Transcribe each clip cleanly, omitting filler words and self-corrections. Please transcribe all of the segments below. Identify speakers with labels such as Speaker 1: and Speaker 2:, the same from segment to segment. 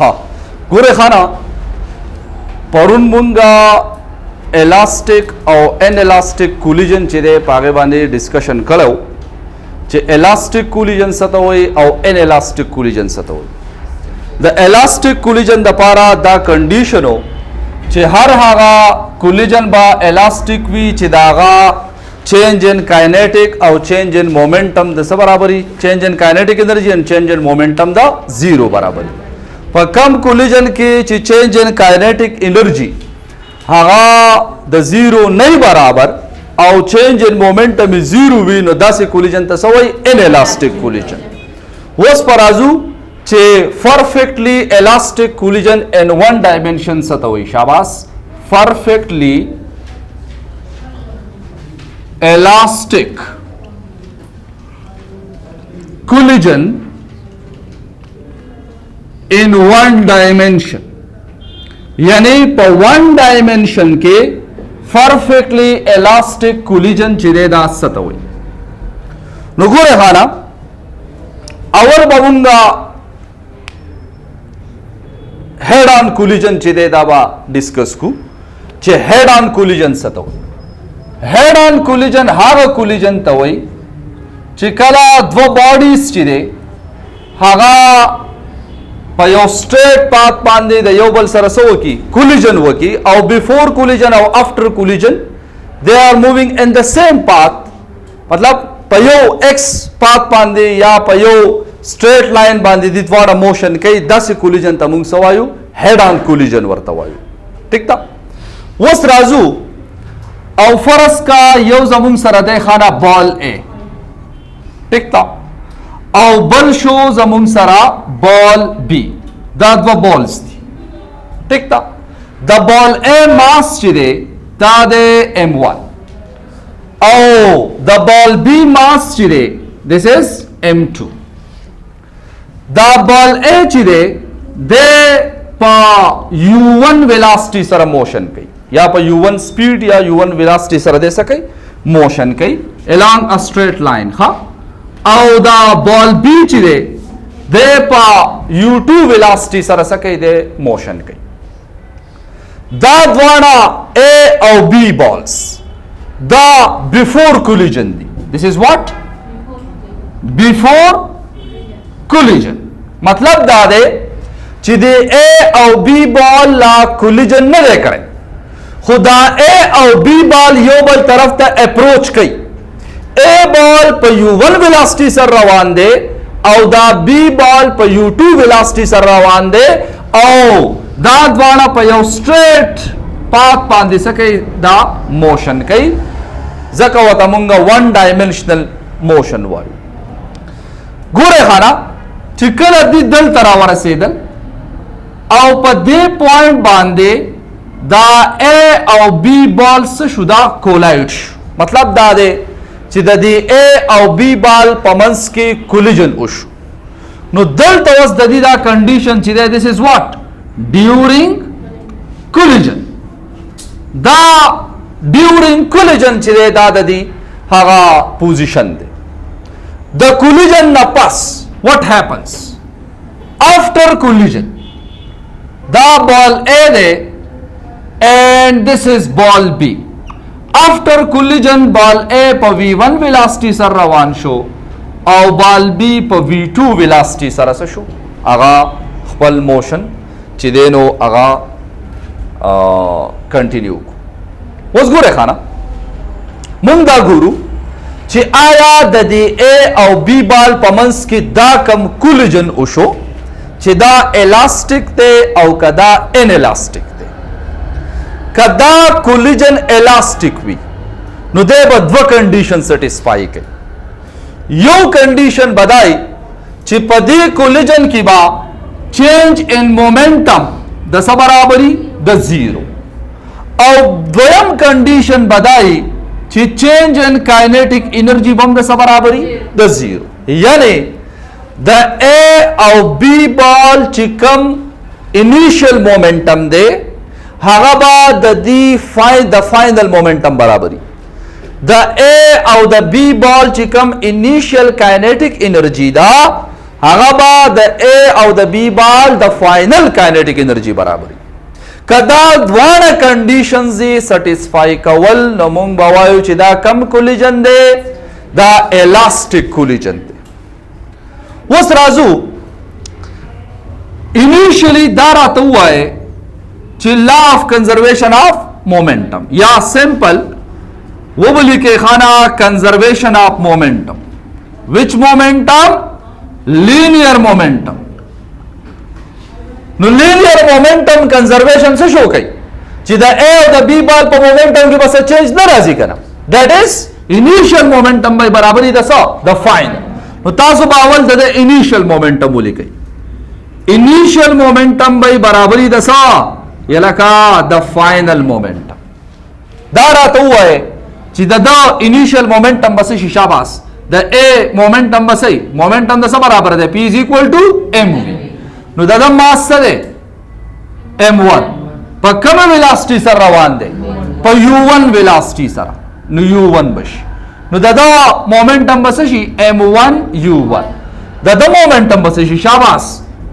Speaker 1: हाँ गोरे खाना परुन मुंगा एलास्टिक और एनएलास्टिक कोलिजन चिदे पागे बांधे डिस्कशन करो चे एलास्टिक कोलिजन सतोई और एनएलास्टिक कोलिजन सतोई द एलास्टिक कोलिजन द पारा द कंडीशन हो चे हर हागा कोलिजन बा एलास्टिक वी चिदागा चेंज इन काइनेटिक और चेंज इन मोमेंटम द बराबरी change in kinetic energy and change in momentum द जीरो बराबरी पर कम कोलिजन की चेंज इन काइनेटिक एनर्जी हागा द जीरो नहीं बराबर और चेंज इन मोमेंटम जीरो वी नो दस कोलिजन तसवई इनएलास्टिक कोलिजन वस पराजू चे perfectly elastic collision in one dimension सतवई शाबाश perfectly elastic collision in one dimension यानी पर वन डायमेंशन के परफेक्टली elastic collision चिरेदा सतवई नुगुरे खाना अवर बबुंगा हेड ऑन collision चिरेदा बा डिस्कस कु चे हेड ऑन collision सतवई हेड ऑन कोलिजन हाग कोलिजन तवई चिकला द्व बॉडीज चिदे हागा पयो स्ट्रेट पाथ पांदे द योबल सरसो की कोलिजन वकी और बिफोर कोलिजन और after collision they are moving in the same path मतलब पयो एक्स पाथ पांदे या पयो स्ट्रेट लाइन बांदे दित्वाड़ा मोशन कई 10 कोलिजन तमुंग सवायु हेड ऑन कोलिजन वर्तवायु ठीक था वस राजू और फरस का यो जमुंग सरदे खाना बॉल ए ठीक था और बल शो जमुंग सरा बॉल बी दो बॉल्स थी ठीक था द बॉल ए मास चिदे दादे M1 और द बॉल बी मास चिदे this is M2 the ball a चिदे दे पा U1 वेलोसिटी सर मोशन कई या पर U1 स्पीड या U1 वेलोसिटी सर दे सके मोशन कई along a straight line हा और द बॉल बी चिदे दे पा U2 वेलोसिटी सर सके दे मोशन कई द द्वारा A और B balls the before collision the this is what before collision मतलब दादे चिदे A और B बॉल ला कोलिजन न दे करें खुदा ए और बी बॉल यो बल तरफ तक अप्रोच कई ए बॉल पर U1 वेलोसिटी सर रवान दे और दा बी बॉल पर U2 वेलोसिटी सर रवान दे और दा द्वारा पर यो स्ट्रेट पाथ पांदे सके दा मोशन कई जकवत अमुंगा वन डायमेंशनल मोशन वाली गोरे खाना चिकन अद्दी दल तरावर सेदल और पर दे पॉइंट बांधे दा ए और बी बॉल से शुदा कोलाइड मतलब दादे चिददी ए और बी बॉल पमंस की कोलिजन उश नो दल तवस ददी दा कंडीशन चिदे this is what during collision दा ड्यूरिंग कोलिजन चिदे दा ददी हागा पोजीशन दे द कोलिजन न पास what happens after collision the ball a दे and this is ball B after collision ball A पर V1 velocity सर रवान शो और ball B पर V2 velocity सर से शो आगा खपल मोशन चिदेनो आगा कंटिन्यू वस गुरे खाना मुंगा गुरु ची आया ददी A और B बॉल पमंस की दा कम collision उशो चिदा elastic ते और कदा inelastic कदा कोलिजन एलास्टिक वी नुदे बद्व कंडीशन सेटिस्फाई के यो कंडीशन बदाई चिपदी कोलिजन की बा चेंज इन मोमेंटम द बराबरी द जीरो और द्वयम कंडीशन बदाई ची चेंज इन काइनेटिक एनर्जी बम द बराबरी द जीरो यानी द ए और बी बॉल चिकम इनिशियल मोमेंटम दे हागाबा द फाइनल मोमेंटम बराबरी द ए और द बी बॉल चिकम इनिशियल काइनेटिक एनर्जी दा هغه با د A او د B بال د فائنل کائنټیک انرجی برابر کدا دوانه کنډیشنز سټیسفای کول نو مونږ بوایو چې دا کم کولیجن دی دا الاستیک کولیجن دی اوس راځو انیشلی دا راته وایي چې لا اف کنزرویشن اف مومنٹم یا سمپل وہ بولی کہ خانہ کنزرویشن آف مومنٹم وچ مومنٹم لینئر مومنٹم نو لینئر مومنٹم کنزرویشن سے شو کئی چی دا اے او دا بی بال پا مومنٹم کی بس چینج نہ رازی کنا دیٹ از انیشل مومنٹم بائی برابری دا سا دا فائنل نو تاسو باول دا انیشل مومنٹم بولی کئی انیشل مومنٹم بائی برابری دا سا یہ لکا دا فائنل مومنٹم دا راتا ہوا ہے چی دا انیشل مومنٹم بس شاباس دا اے مومنٹم بس مومنٹم دا سا برابر دے پی از ایکول ٹو ایم وی نو دا ماس سا دے m1 پا کم ویلاسٹی سر روان دے پا u1 ویلاسٹی سر نو u1 بش نو دا مومنٹم بس شی m1 u1 دا مومنٹم بس شی شاباس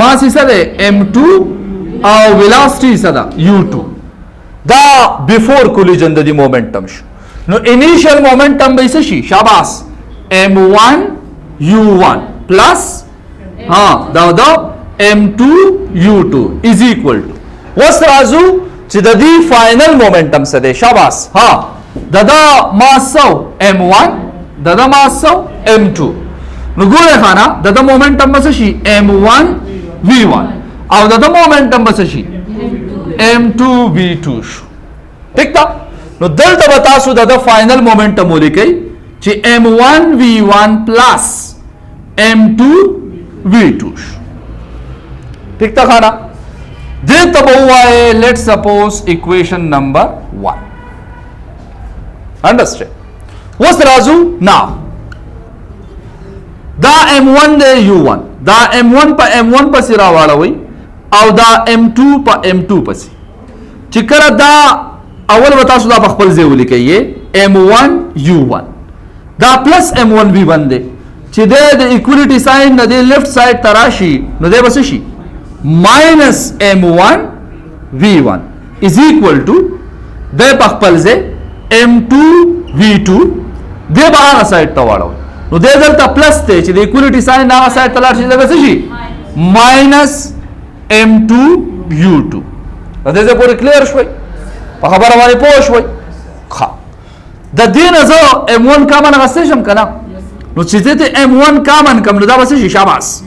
Speaker 1: ماسی سا دے m2 او ویلاسٹی سا دا u2 دا بیفور کولیجن دا دی مومنٹم شو نو انیشل مومنٹم بیسا شی شاباس m1 u1 پلس ہاں دا m2 u2 is equal to وس رازو چی دا دی فائنل مومنٹم سے دے شاباس ہاں دا ماس سو m1 دا ماس سو m2 نو گولے خانا دا مومنٹم بس شی m1 v1 او دا مومنٹم بس شی m2 v2 شو ٹھیک تا نو دلتا بتاسو دا فائنل مومنٹم ہو لکھئی چی m1 v1 پلس m2 v2 شو ٹھیک تا خانا دیتا بہوا ہے لیٹ سپوز ایکویشن نمبر 1 انڈرسٹینڈ وس رازو نا دا m1 دے u1 دا m1 پا m1 پسی راوالا ہوئی او دا m2 پا m2 پسی چکر دا اول بتاسو دا بخبل زیولی کئیے m1 u1 دا پلس m1 v1 دے چی دے دا ایکولیٹی سائن نا دے لیفٹ سائڈ تراشی نو دے بس شی minus m1 v1 is equal to دے بخبل زی m2 v2 دے با آغا سائڈ تاوارا ہوئی نو دے دلتا پلس تے چی دے ایکولیٹی سائن نا آغا سائڈ تلاشی دے بس شی minus m2 u2 دے سے پوری کلیر شوئی پا خبر ہماری پوش ہوئی خواہ دا دین ازو m1 کامن غستیشم کنا نو چیزے تے m1 کامن کم نو دا بس شی شاباس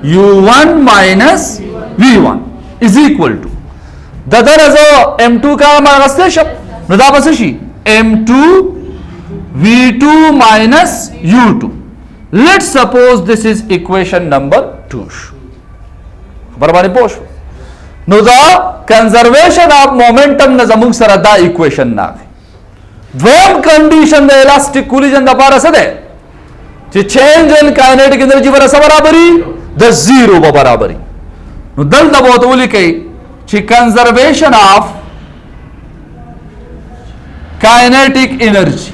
Speaker 1: u1 minus v1 is equal to دا در ازو m2 کامن غستیشم نو دا بس شی m2 v2 minus u2 let's suppose this is equation number 2 خبر ہماری پوش ہوئی نو دا کنزرویشن آف مومنٹم نظمون سر دا ایکویشن نا گئی دوم کنڈیشن دا الاسٹک کولیجن دا پارا سدے چی چینج ان کائنیٹک انرجی برسا برابری دا زیرو با برابری نو دل دا بہت اولی کئی چی کنزرویشن آف کائنیٹک انرجی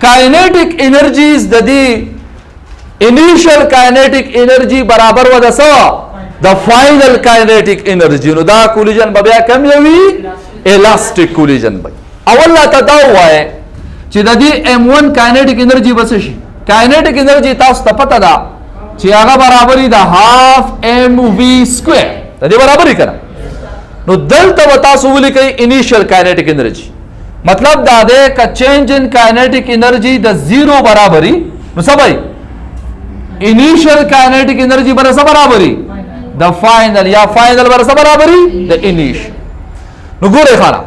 Speaker 1: کائنیٹک انرجیز دا دی انیشل کائنیٹک انرجی برابر و دا سوا دا فائنل کائنیٹک انرجی نو دا کولیجن بیا کم یوی الاسٹک کولیجن بای اول تا دا ہوا ہے چی دا دی m1 کائنیٹک انرجی بس شی کائنیٹک انرجی تاس تا پتا دا چی آگا برابری دا half mv square دا دی برابری کرا نو دل تا بتا سولی کئی انیشل کائنیٹک انرجی مطلب دا دے کا چینج ان کائنیٹک انرجی دا زیرو برابری نو سبای انیشل کائنیٹک انرجی برسا برابری دا فائنل یا فائنل برسا برابری دا انیشل نو گورے خانا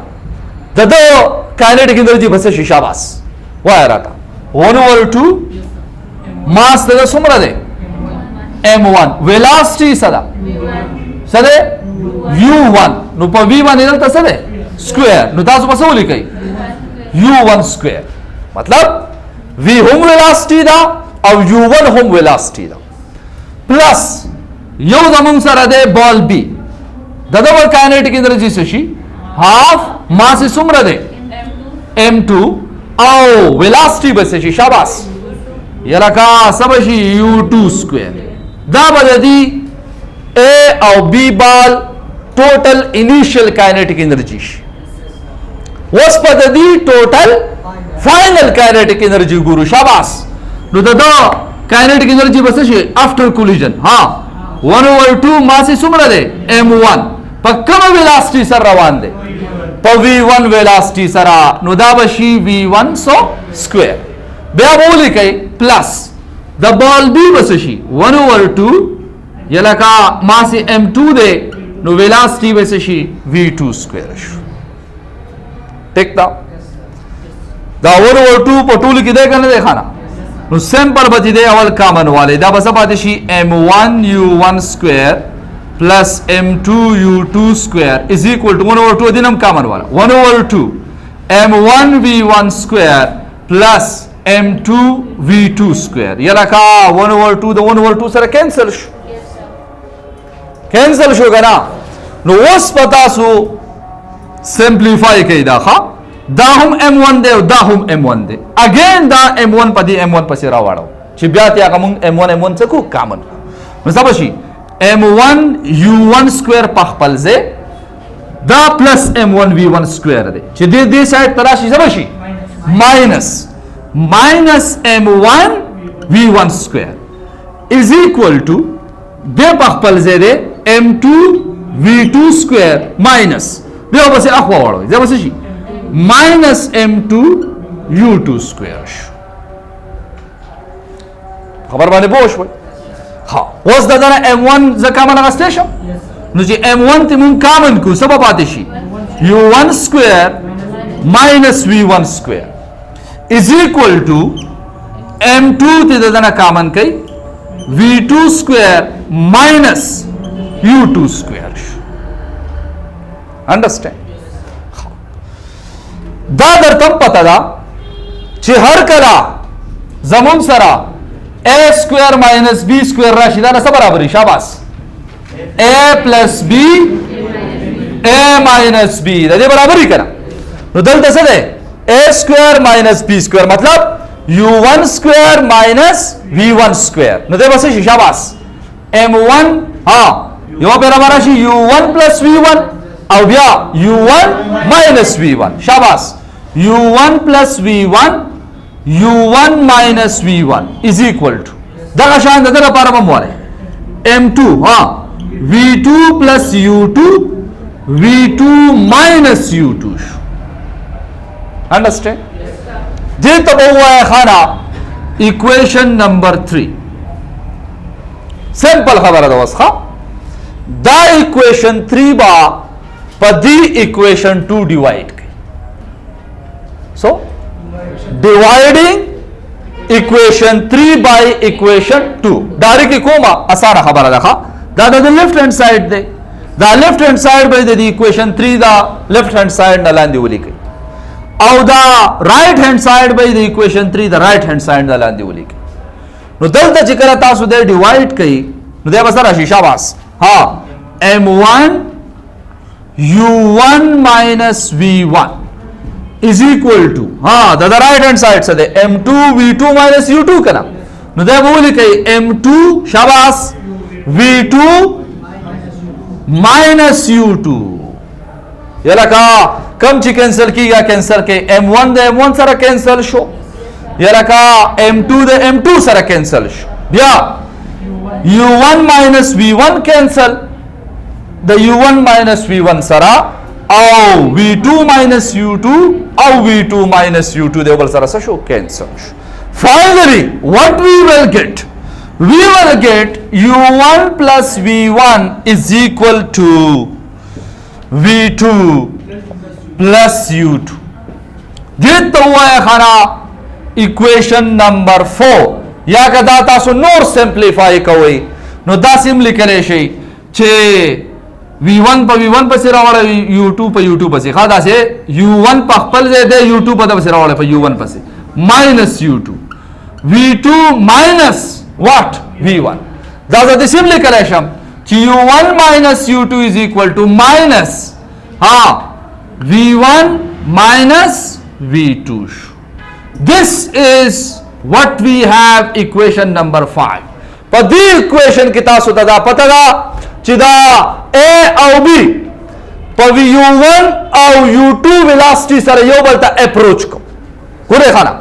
Speaker 1: دا دو کائنیٹک انرجی بس شی شاباس وائی راتا 1/2 ماس دا سمرا دے m1 ویلاسٹی صدا صدے u1 نو پا v1 ادلتا صدے سکویر نو تاسو پسو لکھئی u1 سکویر مطلب v ہم ویلاسٹی دا او u1 ہم ویلاسٹی دا پلس یو زمون سر دے بال بی دا دبل کائنیٹک انرجی سشی half ماسی سمرا دے m2 او ویلاسٹی بس شی شاباس यलका सबशी u2 square दा बददी ए और बी बाल total initial kinetic energy वस पददी total final kinetic energy गुरु शाबास नु the kinetic energy बस आफ्टर कोलिजन हाँ 1/2 मासी सुमरा दे m1 पक्कम वेलासिटी सर रवान दे प v1 वेलासिटी सरा नुदाबशी v1 सो स्क्वायर बे बोली कई प्लस द बॉल बी बसशी 1/2 यलका मासी m2 दे नु वेलासिटी बसशी v2 स्क्वायर टेकता द 1/2 पटूल की दे करने देखाना नु सिंपल बची दे अवल कॉमन वाले दा बस पातिशी m1 u1 square plus m2 u2 square is equal to 1/2 दिनम कॉमन वाला 1/2 m1 v1 square plus m2 v2 square ये रखा 1/2 द 1/2 सर कैंसिल शो ना नो वस पता सो सिंप्लीफाई कई दाखा दाहुम m1 दे दाहुम m1 दे अगेन दा m1 पदी m1 पसे रावाड़ो चिब्यात या कमुंग m1 से को कॉमन मसबशी m1 u1 स्क्वायर पखपल से दा प्लस m1 v1 स्क्वायर दे चिदे दे साइड तराशी सबशी minus m1 v1 square is equal to दे पखपल से दे m2 v2 स्क्वायर माइनस दे बसे अखवा वाड़ो जे बसे माइनस m2 u2 स्क्वायर खबर माने बोश भाई हाँ वस दादा m1 ज कॉमन लगा स्टेशन नुजी m1 तिमुन कॉमन को सब पातेशी u1 square minus v1 square is equal to m2 ति दादा कॉमन कई v2 square minus u2 square understand दादर तम पता दा चिहर कला जमुन सरा A square minus B square राशि दाना सब बराबरी शाबाश A plus B A minus B दे बराबरी करा तो दल दसे दे A square minus B square मतलब u1 square minus v1 square न दे बस शाबाश m1 हाँ यो बराबर राशि u1 प्लस v1 और या u1 माइनस v1 शाबाश u1 plus v1 u1 minus v1 is equal to दगा शान दगा पारम वाले m2 हाँ v2 plus u2 v2 minus u2 understand जे तब हुआ है खाना इक्वेशन नंबर 3 सिंपल खबर है दोस्त द इक्वेशन 3 बा पदी इक्वेशन 2 डिवाइड की so dividing equation 3 by equation 2 direct कोमा आसान खबर रखा दादा द लेफ्ट हैंड साइड दे द left hand side by the equation 3 द लेफ्ट हैंड साइड नलांदी उली की और द right hand side by the equation 3 द राइट हैंड साइड नलांदी उली की नो दल द जिक्र तासु दे डिवाइड कई नो दे बस राशि शाबाश हां m1 u1 minus v1 is equal to हाँ दादा राइट हैंड साइड से दे m2 v2 माइनस u2 करना दे बोली कही m2 शाबाश v2 माइनस u2 ये लगा कम ची कैंसिल की गया कैंसिल के m1 दे m1 सारा कैंसिल शो ये लगा m2 दे m2 सारा कैंसिल शो या u1 minus v1 cancel the u1 minus v1 सरा और v2 माइनस u2 और v2 माइनस u2 देवल सरा सा शो cancel finally what we will get u1 plus v1 is equal to v2 plus u2 जित हुआ है खाना इक्वेशन नंबर 4 या का दाता सो नोर सिंप्लीफाई कवई नो दासिम लिखले शे छे v1 पर v1 पर सिरा वाला u2 पर u2 पर से खादा से u1 पखपल से दे u2 पर सिरा वाला पर u1 पर से minus u2 v2 minus what v1 दादा दिसिम लिखले शम कि u1 minus u2 is equal to minus हाँ v1 minus v2 this is what we have equation number 5 په دې equation کې تاسو ته دا پته ده چې دا A او B په U1 او U2 velocity سره یو بل ته اپروچ کو ګوره خانه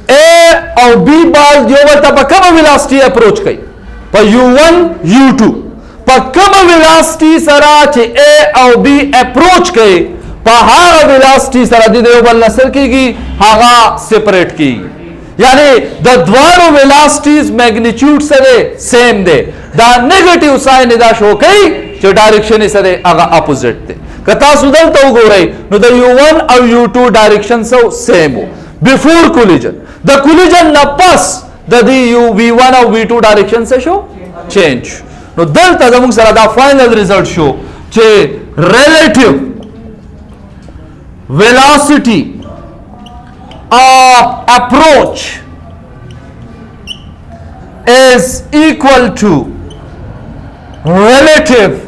Speaker 1: A او B بال یو بل ته په کومه velocity اپروچ کوي په U1 U2 په کومه velocity سره چې A او B اپروچ کوي په هغه velocity سره د یو بل نسل کېږي هغه سپریټ کېږي یعنی د دوانو velocities magnitude سره سیم دی دا نیگیټیو ساين دا شو کوي چې ډایرکشن یې سره هغه اپوزیټ دی که تاسو دلته وګورئ نو د U1 او U2 ډایرکشن سو سیم وو بیفور کولیجن د کولیجن نه پس د V1 او V2 ډایرکشن څه شو چینج نو دلته زموږ سره دا فائنل ریزلټ شو چې ریلیټیو velocity of approach is equal to relative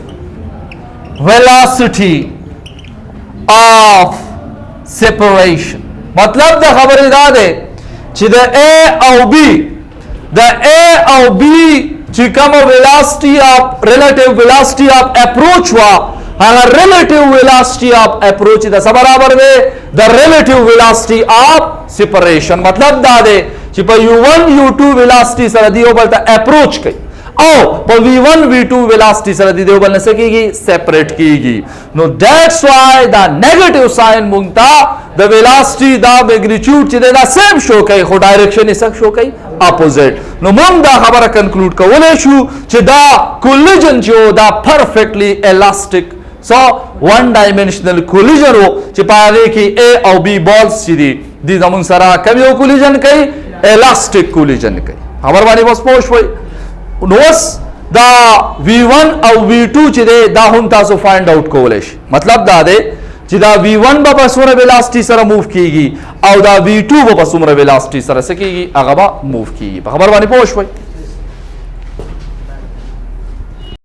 Speaker 1: velocity of separation मतलब دا خبر دا ده چې د A او B د A او B چې کوم velocity of relative velocity of approach وا هغه relative velocity of approach دا برابر دی د relative velocity of separation مطلب دا دی چې په U1 U2 velocity سره دی یو بل ته اپروچ کوي او په V1 V2 velocity سره دی یو بل نه سکیږي سپریټ کیږي نو that's why دا negative sign مونږ ته د velocity دا magnitude چې دا سیم شو کوي خو ډایرکشن یې څه شو کوي اپوزیټ نو مونږ دا خبره کنکلود کولای شو چې دا کولیجن جو دا perfectly elastic so one dimensional collision हो چې پاره کې A او B balls چې دي زمون سره کوم یو collision کوي elastic collision کوي خبر باندې اوس پوه شوي نو دا V1 او V2 چې دا هم تاسو فایند آوټ کولای شي مطلب دا دی چې دا V1 په څومره velocity سره موو کیږي او دا V2 په څومره velocity سره سکیږي هغه به موو کیږي په خبر باندې پوه شوي